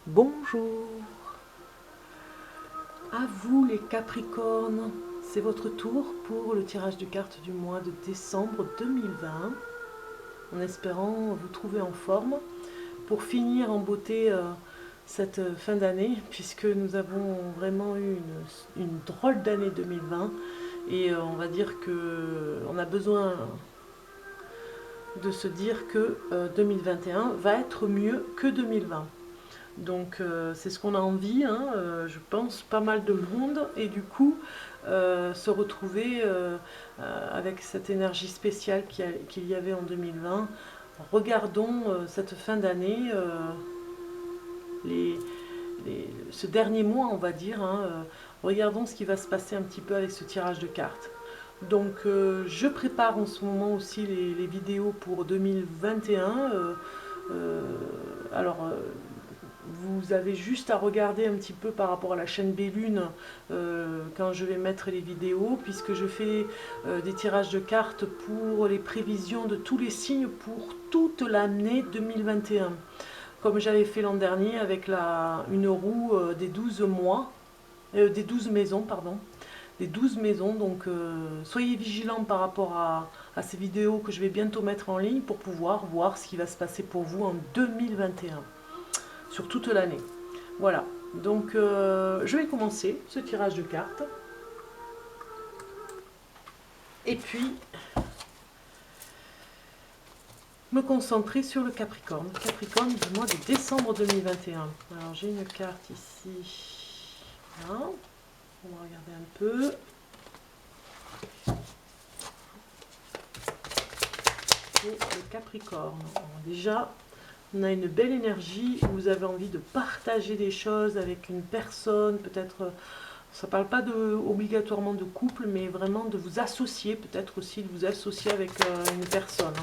Bonjour, à vous les Capricornes, c'est votre tour pour le tirage de cartes du mois de décembre 2020, en espérant vous trouver en forme pour finir en beauté cette fin d'année, puisque nous avons vraiment eu une drôle d'année 2020 et on va dire que on a besoin de se dire que 2021 va être mieux que 2020. Donc c'est ce qu'on a envie, hein, je pense, pas mal de monde, et du coup se retrouver avec cette énergie spéciale qu'il y avait en 2020. Regardons cette fin d'année, les, ce dernier mois on va dire, hein, regardons ce qui va se passer un petit peu avec ce tirage de cartes. Donc je prépare en ce moment aussi les vidéos pour 2021. Alors vous avez juste à regarder un petit peu par rapport à la chaîne Bellune quand je vais mettre les vidéos, puisque je fais des tirages de cartes pour les prévisions de tous les signes pour toute l'année 2021. Comme j'avais fait l'an dernier avec une roue des 12 mois, des 12 maisons, pardon. Des 12 maisons, donc soyez vigilants par rapport à ces vidéos que je vais bientôt mettre en ligne pour pouvoir voir ce qui va se passer pour vous en 2021 sur toute l'année. Voilà, donc je vais commencer ce tirage de cartes. Et puis, me concentrer sur le Capricorne. Capricorne du mois de décembre 2021. Alors j'ai une carte ici. Voilà. On va regarder un peu. Et le Capricorne. Alors, déjà, on a une belle énergie. Vous avez envie de partager des choses avec une personne, peut-être. Ça ne parle pas obligatoirement de couple, mais vraiment de vous associer, peut-être aussi de vous associer avec une personne.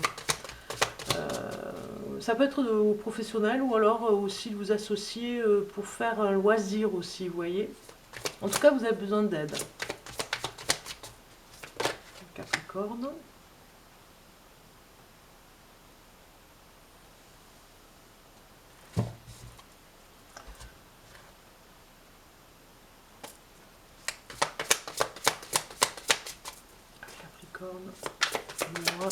Ça peut être au professionnel ou alors aussi de vous associer pour faire un loisir aussi, vous voyez. En tout cas, vous avez besoin d'aide. Capricorne. Capricorne, mois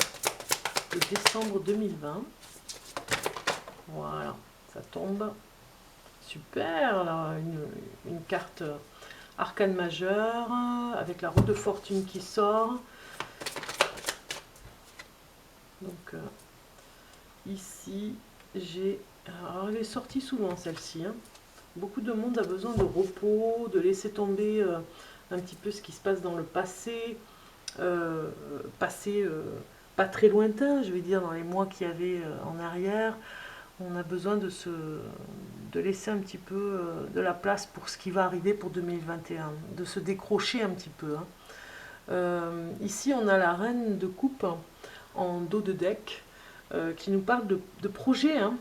de décembre 2020. Voilà, ça tombe. Super, là, une carte arcane majeure avec la roue de fortune qui sort. Donc ici, j'ai... Alors elle est sortie souvent celle-ci. Hein. Beaucoup de monde a besoin de repos, de laisser tomber un petit peu ce qui se passe dans le passé. Passé pas très lointain, je vais dire dans les mois qu'il y avait en arrière. On a besoin de laisser un petit peu de la place pour ce qui va arriver pour 2021, de se décrocher un petit peu. Hein. Ici, on a la reine de coupe en dos de deck qui nous parle de projets. Hein.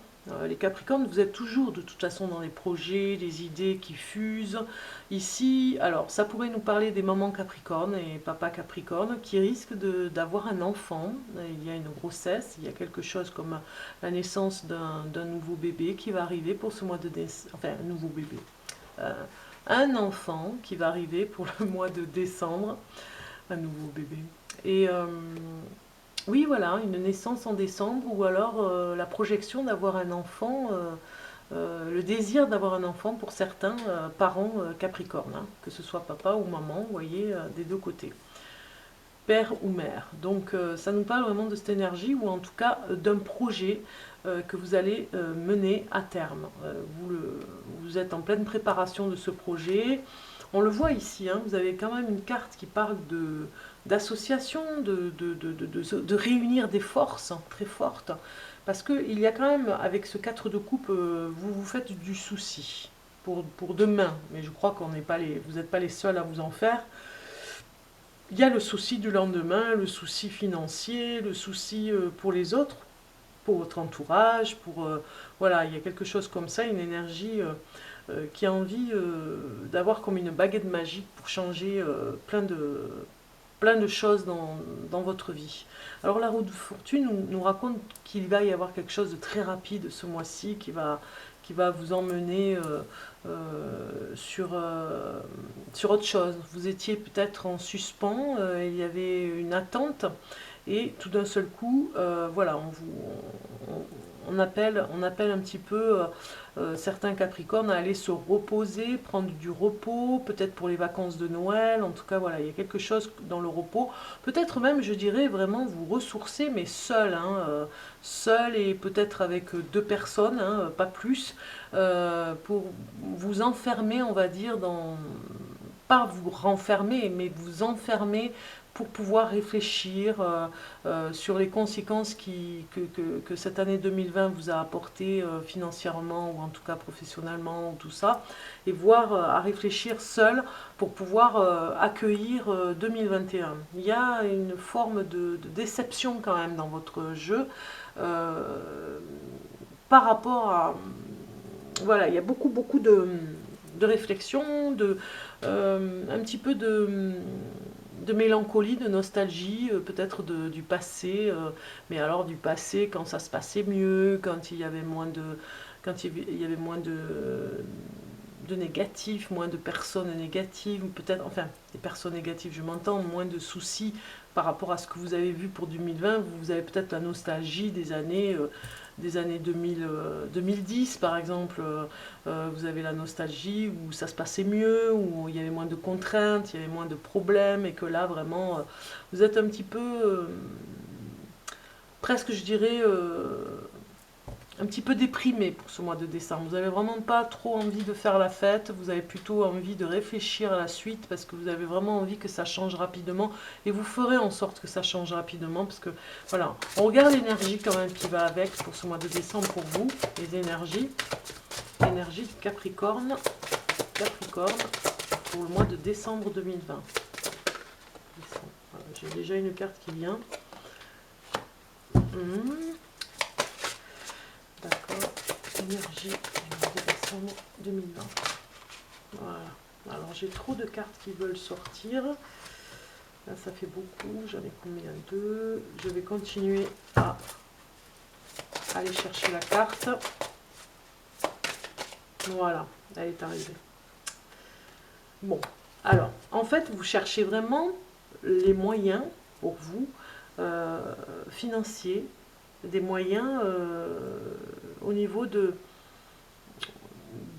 Les Capricornes, vous êtes toujours de toute façon dans les projets, des idées qui fusent. Ici, alors ça pourrait nous parler des mamans Capricornes et papa Capricorne qui risquent d'avoir un enfant. Il y a une grossesse, il y a quelque chose comme la naissance d'un nouveau bébé qui va arriver pour ce mois de décembre. Enfin, un nouveau bébé. Euh, un enfant qui va arriver pour le mois de décembre. Un nouveau bébé. Et oui, voilà, une naissance en décembre ou alors la projection d'avoir un enfant, le désir d'avoir un enfant pour certains parents capricornes, hein, que ce soit papa ou maman, vous voyez, des deux côtés, père ou mère. Donc ça nous parle vraiment de cette énergie ou en tout cas d'un projet que vous allez mener à terme. Vous êtes en pleine préparation de ce projet. On le voit ici, hein, vous avez quand même une carte qui parle d'association, de réunir des forces très fortes. Parce qu'il y a quand même, avec ce 4 de coupe, vous vous faites du souci pour demain. Mais je crois qu'on n'est pas vous n'êtes pas les seuls à vous en faire. Il y a le souci du lendemain, le souci financier, le souci pour les autres, pour votre entourage, voilà, il y a quelque chose comme ça, une énergie qui a envie d'avoir comme une baguette magique pour changer plein de choses dans votre vie. Alors la roue de fortune nous raconte qu'il va y avoir quelque chose de très rapide ce mois-ci qui va vous emmener sur autre chose. Vous étiez peut-être en suspens, il y avait une attente, et tout d'un seul coup, voilà, on appelle un petit peu certains Capricornes à aller se reposer, prendre du repos, peut-être pour les vacances de Noël. En tout cas, voilà, il y a quelque chose dans le repos. Peut-être même, je dirais, vraiment vous ressourcer, mais seul, hein, seul, et peut-être avec deux personnes, hein, pas plus, pour vous enfermer, on va dire, dans... Pas vous renfermer, mais vous enfermer pour pouvoir réfléchir sur les conséquences que cette année 2020 vous a apporté financièrement, ou en tout cas professionnellement, ou tout ça, et voir à réfléchir seul pour pouvoir accueillir 2021. Il y a une forme de déception quand même dans votre jeu par rapport à... Voilà, il y a beaucoup de réflexion, un petit peu de mélancolie, de nostalgie, peut-être du passé, mais alors du passé quand ça se passait mieux, quand il y avait moins de négatifs, moins de personnes négatives, peut-être, enfin, des personnes négatives, je m'entends, moins de soucis par rapport à ce que vous avez vu pour 2020. Vous avez peut-être la nostalgie des années 2000, 2010 par exemple. Vous avez la nostalgie où ça se passait mieux, où il y avait moins de contraintes, il y avait moins de problèmes, et que là vraiment vous êtes un petit peu presque, je dirais, un petit peu déprimé pour ce mois de décembre. Vous n'avez vraiment pas trop envie de faire la fête, vous avez plutôt envie de réfléchir à la suite, parce que vous avez vraiment envie que ça change rapidement, et vous ferez en sorte que ça change rapidement, parce que voilà, on regarde l'énergie quand même qui va avec pour ce mois de décembre pour vous, les énergie de Capricorne, pour le mois de décembre 2020. Voilà, j'ai déjà une carte qui vient. D'accord, énergie de décembre 2020. Voilà. Alors j'ai trop de cartes qui veulent sortir. Là ça fait beaucoup. J'en ai combien? Deux. Je vais continuer à aller chercher la carte. Voilà, elle est arrivée. Bon, alors en fait vous cherchez vraiment les moyens pour vous financiers, des moyens au niveau de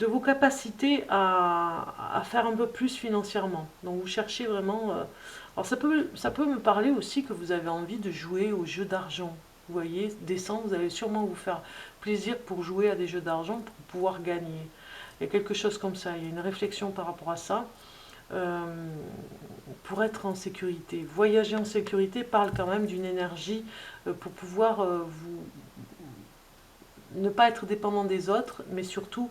vos capacités à faire un peu plus financièrement. Donc vous cherchez vraiment... alors ça peut me parler aussi que vous avez envie de jouer aux jeux d'argent. Vous voyez, décembre, vous allez sûrement vous faire plaisir pour jouer à des jeux d'argent, pour pouvoir gagner. Il y a quelque chose comme ça, il y a une réflexion par rapport à ça. Pour être en sécurité. Voyager en sécurité parle quand même d'une énergie pour pouvoir ne pas être dépendant des autres, mais surtout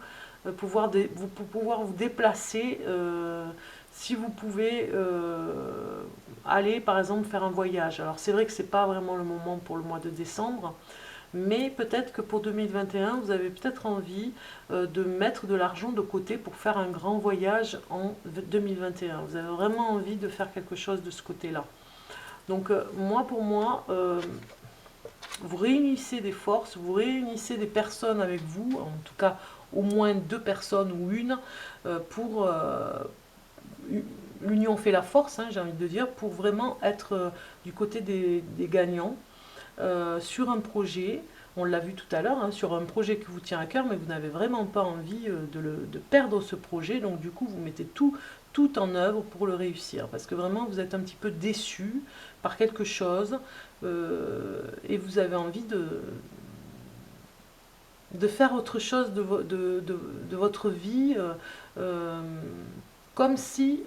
pour pouvoir vous déplacer si vous pouvez aller par exemple faire un voyage. Alors c'est vrai que c'est pas vraiment le moment pour le mois de décembre, mais peut-être que pour 2021 vous avez peut-être envie de mettre de l'argent de côté pour faire un grand voyage en 2021. Vous avez vraiment envie de faire quelque chose de ce côté-là. Donc pour moi, vous réunissez des forces, vous réunissez des personnes avec vous, en tout cas au moins deux personnes ou une, pour l'union fait la force, hein, j'ai envie de dire, pour vraiment être du côté des gagnants sur un projet. On l'a vu tout à l'heure, hein, sur un projet qui vous tient à cœur, mais vous n'avez vraiment pas envie de perdre ce projet, donc du coup vous mettez tout en œuvre pour le réussir, parce que vraiment vous êtes un petit peu déçu par quelque chose, et vous avez envie de faire autre chose de votre vie, comme si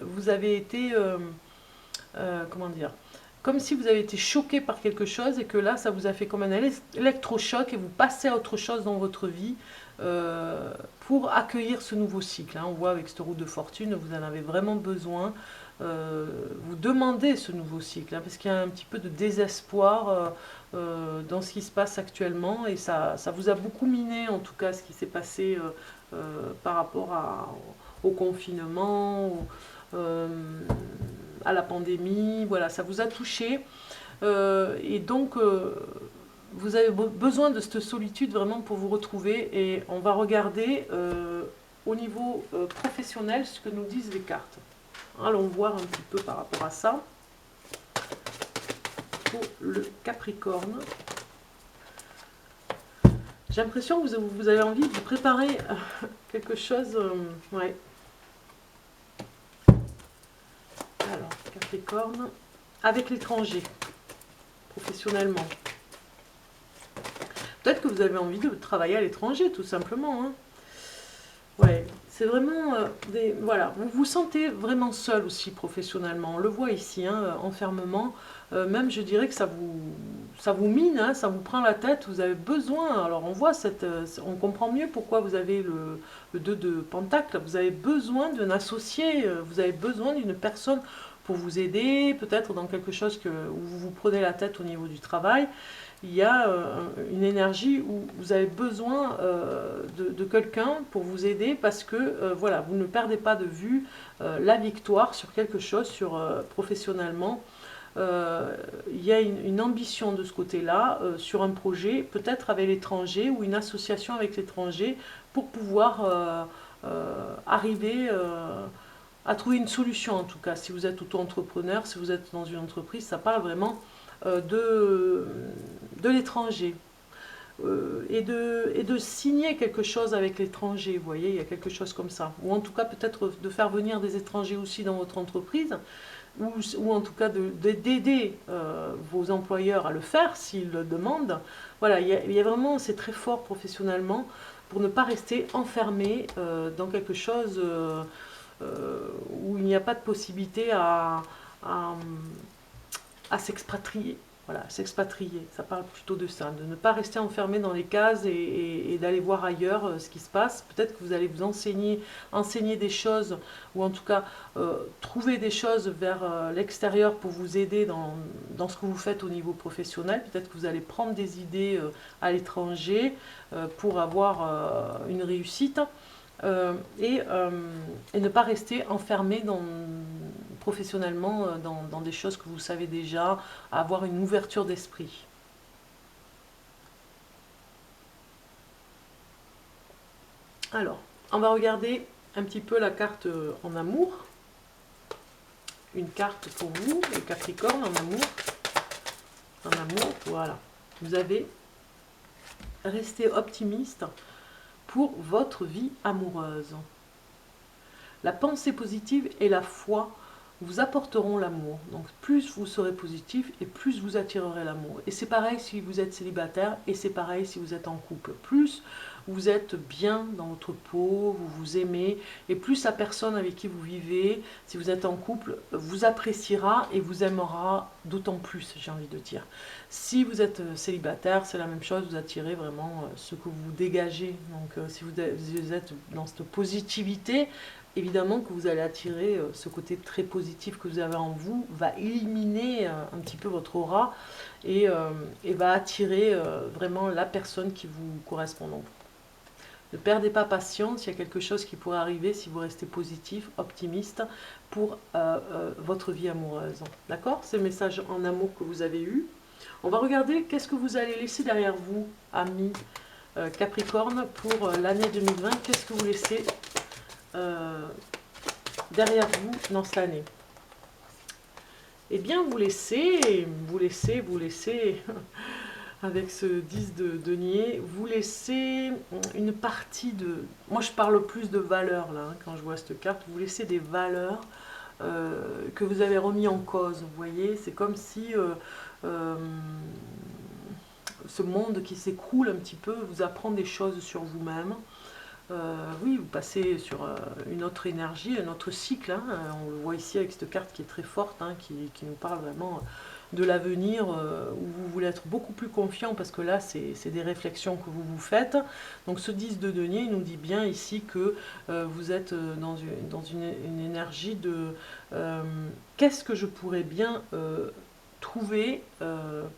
vous avez été, comment dire, comme si vous avez été choqué par quelque chose, et que là ça vous a fait comme un électrochoc, et vous passez à autre chose dans votre vie pour accueillir ce nouveau cycle, hein. On voit avec cette roue de fortune, vous en avez vraiment besoin. Vous demandez ce nouveau cycle, hein, parce qu'il y a un petit peu de désespoir dans ce qui se passe actuellement, et ça vous a beaucoup miné en tout cas ce qui s'est passé par rapport au confinement, à la pandémie. Voilà, ça vous a touché, et donc vous avez besoin de cette solitude vraiment pour vous retrouver. Et on va regarder au niveau professionnel ce que nous disent les cartes. Allons voir un petit peu par rapport à ça. Pour le Capricorne. J'ai l'impression que vous avez envie de préparer quelque chose. Ouais. Alors, Capricorne, avec l'étranger, professionnellement. Peut-être que vous avez envie de travailler à l'étranger, tout simplement. Hein. Ouais, c'est vraiment voilà, vous vous sentez vraiment seul aussi professionnellement. On le voit ici, hein, enfermement. Même je dirais que ça vous mine, hein, ça vous prend la tête. Vous avez besoin. Alors on voit on comprend mieux pourquoi vous avez le 2 de Pentacle. Vous avez besoin d'un associé. Vous avez besoin d'une personne pour vous aider, peut-être dans quelque chose où vous vous prenez la tête au niveau du travail. Il y a une énergie où vous avez besoin de quelqu'un pour vous aider parce que voilà, vous ne perdez pas de vue la victoire sur quelque chose, professionnellement. Il y a une ambition de ce côté-là sur un projet, peut-être avec l'étranger ou une association avec l'étranger pour pouvoir arriver à trouver une solution en tout cas. Si vous êtes auto-entrepreneur, si vous êtes dans une entreprise, ça parle vraiment de l'étranger et de signer quelque chose avec l'étranger, vous voyez, il y a quelque chose comme ça. Ou en tout cas peut-être de faire venir des étrangers aussi dans votre entreprise, ou en tout cas d'aider vos employeurs à le faire s'ils le demandent. Voilà, il y a vraiment, c'est très fort professionnellement pour ne pas rester enfermé dans quelque chose où il n'y a pas de possibilité à, à s'expatrier. Voilà, s'expatrier, ça parle plutôt de ça, de ne pas rester enfermé dans les cases et d'aller voir ailleurs ce qui se passe. Peut-être que vous allez vous enseigner des choses, ou en tout cas trouver des choses vers l'extérieur pour vous aider dans ce que vous faites au niveau professionnel. Peut-être que vous allez prendre des idées à l'étranger pour avoir une réussite. Et ne pas rester enfermé professionnellement dans des choses que vous savez déjà, avoir une ouverture d'esprit. Alors, on va regarder un petit peu la carte en amour. Une carte pour vous, les Capricornes, en amour. En amour, voilà. Vous avez resté optimiste pour votre vie amoureuse. La pensée positive et la foi vous apporteront l'amour. Donc plus vous serez positif et plus vous attirerez l'amour. Et c'est pareil si vous êtes célibataire et c'est pareil si vous êtes en couple. Plus vous êtes bien dans votre peau, vous vous aimez, et plus la personne avec qui vous vivez, si vous êtes en couple, vous appréciera et vous aimera d'autant plus, j'ai envie de dire. Si vous êtes célibataire, c'est la même chose, vous attirez vraiment ce que vous dégagez. Donc si vous êtes dans cette positivité, évidemment que vous allez attirer ce côté très positif que vous avez en vous, va éliminer un petit peu votre aura et va attirer vraiment la personne qui vous correspond. Donc, ne perdez pas patience, il y a quelque chose qui pourrait arriver si vous restez positif, optimiste pour votre vie amoureuse. D'accord? C'est le message en amour que vous avez eu. On va regarder qu'est-ce que vous allez laisser derrière vous, amis Capricorne, pour l'année 2020. Qu'est-ce que vous laissez derrière vous dans cette année? Eh bien, vous laissez avec ce 10 de denier, vous laissez une partie de... Moi, je parle plus de valeurs, là, hein, quand je vois cette carte. Vous laissez des valeurs que vous avez remis en cause, vous voyez. C'est comme si ce monde qui s'écroule un petit peu vous apprend des choses sur vous-même. Oui, vous passez sur une autre énergie, un autre cycle. Hein. On le voit ici avec cette carte qui est très forte, hein, qui nous parle vraiment de l'avenir, où vous voulez être beaucoup plus confiant, parce que là, c'est des réflexions que vous vous faites. Donc ce 10 de denier, il nous dit bien ici que vous êtes dans une énergie de qu'est-ce que je pourrais bien trouver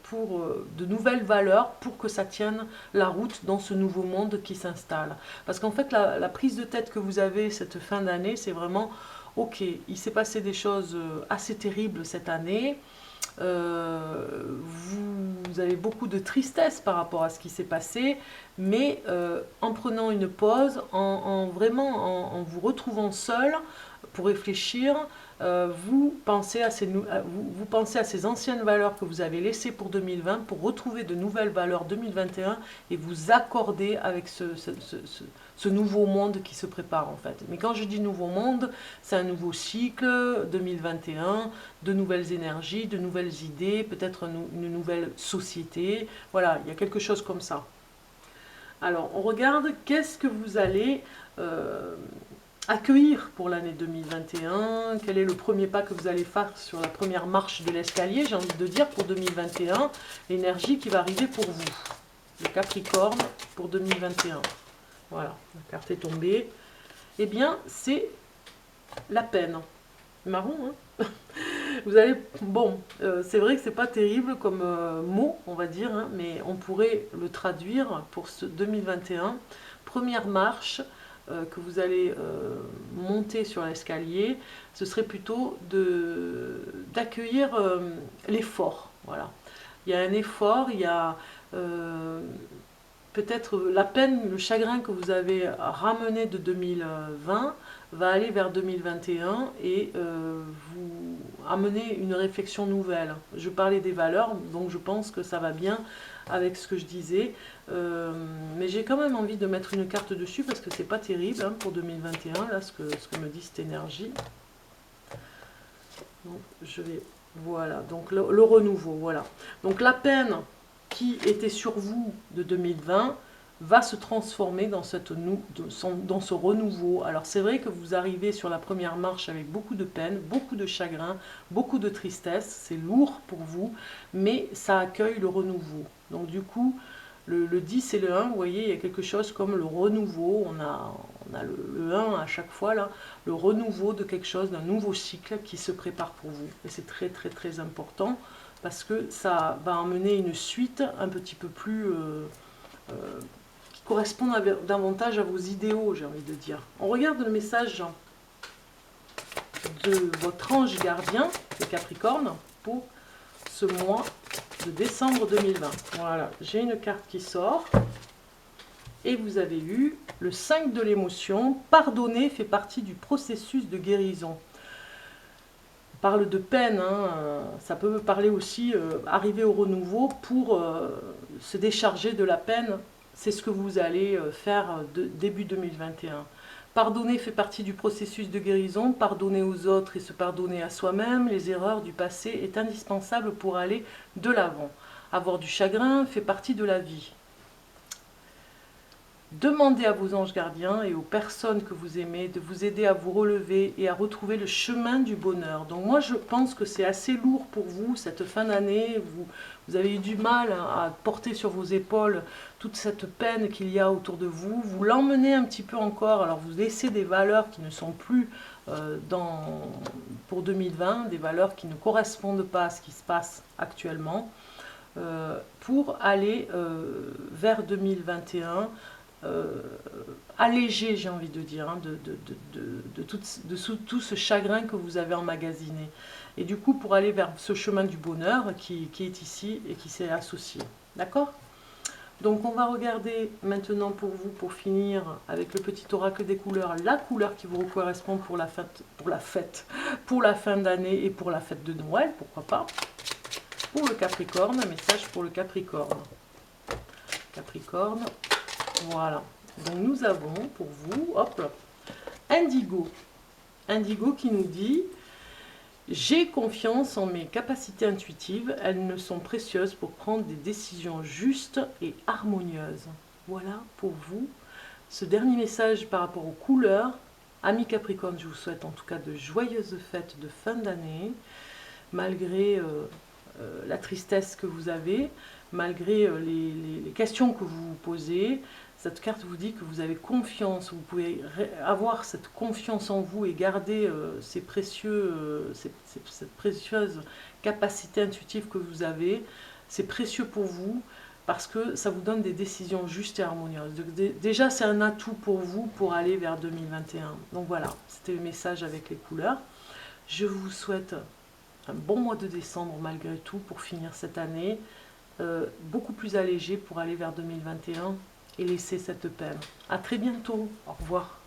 pour de nouvelles valeurs pour que ça tienne la route dans ce nouveau monde qui s'installe. Parce qu'en fait, la prise de tête que vous avez cette fin d'année, c'est vraiment, ok, il s'est passé des choses assez terribles cette année, vous avez beaucoup de tristesse par rapport à ce qui s'est passé, mais en prenant une pause, vraiment en vous retrouvant seul pour réfléchir, vous pensez à vous pensez à ces anciennes valeurs que vous avez laissées pour 2020 pour retrouver de nouvelles valeurs 2021 et vous accorder avec ce nouveau monde qui se prépare en fait. Mais quand je dis nouveau monde, c'est un nouveau cycle 2021, de nouvelles énergies, de nouvelles idées, peut-être une nouvelle société. Voilà, il y a quelque chose comme ça. Alors, on regarde qu'est-ce que vous allez accueillir pour l'année 2021, quel est le premier pas que vous allez faire sur la première marche de l'escalier, j'ai envie de dire, pour 2021, l'énergie qui va arriver pour vous. Le Capricorne pour 2021. Voilà, la carte est tombée. Eh bien, c'est la peine. Marron, hein. Vous allez... Bon, c'est vrai que c'est pas terrible comme mot, on va dire, hein, mais on pourrait le traduire pour ce 2021. Première marche que vous allez monter sur l'escalier, ce serait plutôt d'accueillir l'effort. Voilà. Il y a un effort, il y a peut-être la peine, le chagrin que vous avez ramené de 2020 va aller vers 2021 et vous amener une réflexion nouvelle. Je parlais des valeurs, donc je pense que ça va bien avec ce que je disais. Mais j'ai quand même envie de mettre une carte dessus parce que c'est pas terrible hein, pour 2021, là, ce que me dit cette énergie. Donc, je vais... Voilà, donc le renouveau, voilà. Donc la peine qui était sur vous de 2020 va se transformer dans ce renouveau. Alors c'est vrai que vous arrivez sur la première marche avec beaucoup de peine, beaucoup de chagrin, beaucoup de tristesse, c'est lourd pour vous, mais ça accueille le renouveau. Donc du coup, le 10 et le 1, vous voyez, il y a quelque chose comme le renouveau, on a le 1 à chaque fois, là, le renouveau de quelque chose, d'un nouveau cycle qui se prépare pour vous. Et c'est très très très important, parce que ça va emmener une suite un petit peu plus... qui correspond davantage à vos idéaux, j'ai envie de dire. On regarde le message de votre ange gardien, le Capricorne, pour ce mois de décembre 2020. Voilà, j'ai une carte qui sort. Et vous avez eu le 5 de l'émotion. Pardonner fait partie du processus de guérison. On parle de peine, hein, ça peut parler aussi arriver au renouveau pour se décharger de la peine. C'est ce que vous allez faire début 2021. Pardonner fait partie du processus de guérison. Pardonner aux autres et se pardonner à soi-même les erreurs du passé est indispensable pour aller de l'avant. Avoir du chagrin fait partie de la vie. Demandez à vos anges gardiens et aux personnes que vous aimez de vous aider à vous relever et à retrouver le chemin du bonheur. Donc moi je pense que c'est assez lourd pour vous cette fin d'année. Vous avez eu du mal à porter sur vos épaules toute cette peine qu'il y a autour de vous. Vous l'emmenez un petit peu encore, alors vous laissez des valeurs qui ne sont plus pour 2020, des valeurs qui ne correspondent pas à ce qui se passe actuellement, pour aller vers 2021. Allégé, j'ai envie de dire, hein, de tout ce chagrin que vous avez emmagasiné. Et du coup, pour aller vers ce chemin du bonheur qui est ici et qui s'est associé. D'accord? Donc, on va regarder maintenant pour vous, pour finir, avec le petit oracle des couleurs, la couleur qui vous correspond pour la fin d'année et pour la fête de Noël, pourquoi pas. Pour le Capricorne, un message pour le Capricorne. Capricorne. Voilà, donc nous avons pour vous, hop là, Indigo. Indigo qui nous dit « J'ai confiance en mes capacités intuitives, elles me sont précieuses pour prendre des décisions justes et harmonieuses. » Voilà pour vous ce dernier message par rapport aux couleurs. Amis Capricorne, je vous souhaite en tout cas de joyeuses fêtes de fin d'année, malgré la tristesse que vous avez, malgré les questions que vous vous posez. Cette carte vous dit que vous avez confiance, vous pouvez avoir cette confiance en vous et garder cette précieuse capacité intuitive que vous avez. C'est précieux pour vous parce que ça vous donne des décisions justes et harmonieuses. Déjà, c'est un atout pour vous pour aller vers 2021. Donc voilà, c'était le message avec les couleurs. Je vous souhaite un bon mois de décembre malgré tout pour finir cette année, beaucoup plus allégé pour aller vers 2021 et laisser cette peine. À très bientôt, au revoir.